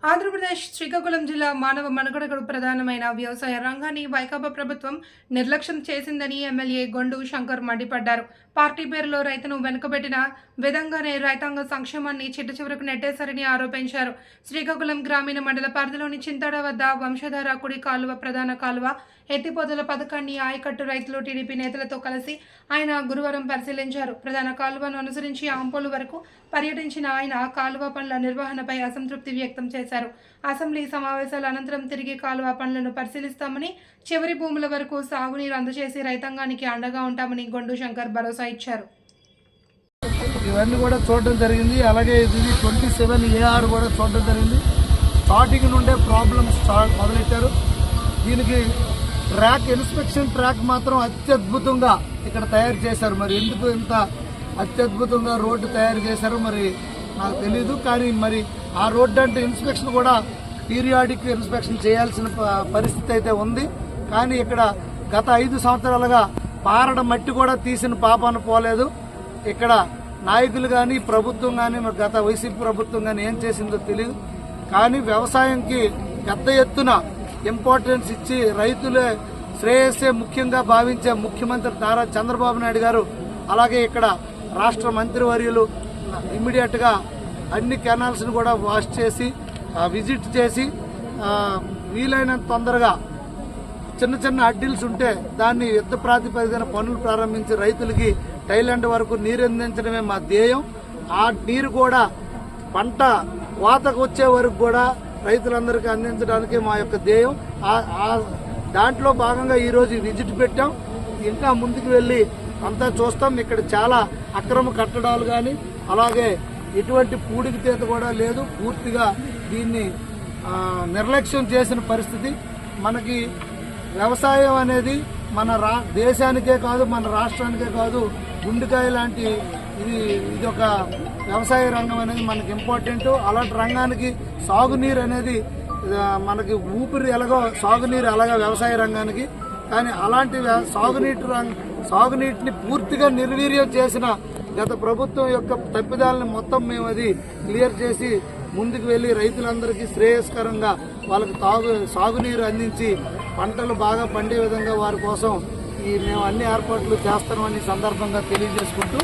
ఆంధ్రప్రదేశ్ శ్రీకాకుళం జిల్లా మానవ మనుగడకు ప్రధానమైన వ్యవసాయ రంగాన్ని వైకాపా ప్రభుత్వం నిర్లక్ష్యం చేసిందని ఎమ్మెల్యే గొండు శంకర్ మండిపడ్డారు. పార్టీ పేరులో రైతును వెనుకబెట్టిన విధంగానే రైతాంగ సంక్షేమాన్ని చిట్టచివరకు నెట్టేశారని ఆరోపించారు. శ్రీకాకుళం గ్రామీణ మండల పరిధిలోని చింతాడ వద్ద వంశధార కుడి కాలువ ప్రధాన కాలువ ఎత్తిపోతల పథకాన్ని ఆయకట్టు రైతులు టీడీపీ నేతలతో కలిసి ఆయన గురువారం పరిశీలించారు. ప్రధాన కాలువను అనుసరించి ఆంపోలు వరకు పర్యటించిన ఆయన కాలువ పనుల నిర్వహణపై అసంతృప్తి వ్యక్తం చేశారు. అసెంబ్లీ సమావేశాల అనంతరం తిరిగి కాలువ పనులను పరిశీలిస్తామని, చివరి భూముల వరకు సాగునీరు అందజేసి రైతాంగానికి అండగా ఉంటామని గొండు శంకర్ భరోసా ఇచ్చారు. ఇవన్నీ కూడా చూడడం జరిగింది. అలాగే ఇది 27 AR కూడా చూడడం జరిగింది. స్టార్టింగ్ నుండే ప్రాబ్లమ్స్ మొదలెట్టారు. దీనికి ఇన్స్పెక్షన్ ట్రాక్ మాత్రం అత్యద్భుతంగా ఇక్కడ తయారు చేశారు. మరి ఎందుకు ఇంత అత్యద్భుతంగా రోడ్డు తయారు చేశారో మరి నాకు తెలీదు. కానీ మరి ఆ రోడ్డు అంటే ఇన్స్పెక్షన్ కూడా పీరియాడిక్ ఇన్స్పెక్షన్ చేయాల్సిన పరిస్థితి అయితే ఉంది. కానీ ఇక్కడ గత 5 సంవత్సరాలుగా పారడ మట్టి కూడా తీసిన పాపాన పోలేదు. ఇక్కడ నాయకులు కానీ ప్రభుత్వం కానీ మరి గత వైసీపీ ప్రభుత్వం కానీ ఏం చేసిందో తెలియదు. కానీ వ్యవసాయంకి పెద్ద ఎత్తున ఇంపార్టెన్స్ ఇచ్చి రైతులే శ్రేయస్సే ముఖ్యంగా భావించే ముఖ్యమంత్రి నారా చంద్రబాబు నాయుడు గారు, అలాగే ఇక్కడ రాష్ట్ర మంత్రివర్యులు ఇమ్మీడియట్గా అన్ని కెనాల్స్ని కూడా వాష్ చేసి విజిట్ చేసి వీలైనంత తొందరగా చిన్న చిన్న అడ్డిల్స్ ఉంటే దాన్ని యుద్ధ ప్రాతిపదికన పనులు ప్రారంభించి రైతులకి టైలాండ్ వరకు నీరు అందించడమే మా ధ్యేయం. ఆ నీరు కూడా పంట కోతకు వచ్చే వరకు కూడా రైతులందరికీ అందించడానికి మా యొక్క ధ్యేయం. దాంట్లో భాగంగా ఈరోజు విజిట్ పెట్టాం. ఇంకా ముందుకు వెళ్ళి అంతా చూస్తాం. ఇక్కడ చాలా అక్రమ కట్టడాలు కానీ అలాగే ఎటువంటి పూడికి తీత కూడా లేదు. పూర్తిగా దీన్ని నిర్లక్ష్యం చేసిన పరిస్థితి. మనకి వ్యవసాయం అనేది మన దేశానికే కాదు, మన రాష్ట్రానికే కాదు, గుండెకాయ లాంటి ఇది ఒక వ్యవసాయ రంగం అనేది మనకి ఇంపార్టెంట్. అలాంటి రంగానికి సాగునీరు అనేది మనకి ఊపిరి ఎలాగో సాగునీరు అలాగా వ్యవసాయ రంగానికి. కానీ అలాంటి సాగునీటిని పూర్తిగా నిర్వీర్యం చేసిన గత ప్రభుత్వం యొక్క తప్పిదాలను మొత్తం మేము అది క్లియర్ చేసి ముందుకు వెళ్ళి రైతులందరికీ శ్రేయస్కరంగా వాళ్ళకి సాగునీరు అందించి పంటలు బాగా పండే విధంగా వారి కోసం మేము అన్ని ఏర్పాట్లు చేస్తామని సందర్భంగా తెలియజేసుకుంటూ